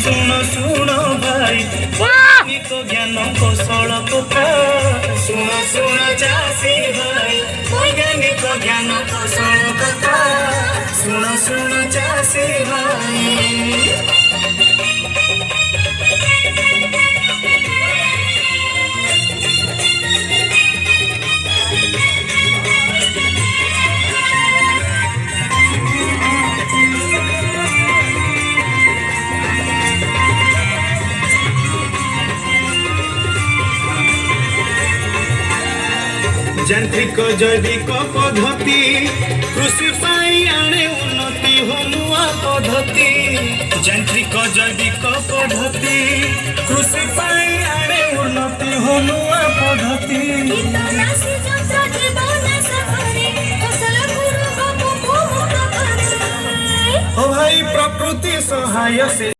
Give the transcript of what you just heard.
सुन सुन भाई वैज्ञानिक ज्ञान कौशल कथा सुन सुन चाषी भाई वैज्ञानिक ज्ञान कौशल कथा सुन सुन चाषी भाई। यांत्रिक जैविक पद्धति कृषि आने उन्नति हो नुआ पद्धति यांत्रिक जैविक पद्धति कृषि आने उन्नति हो नुआ पद्धति ओ भाई प्रकृति सहाय से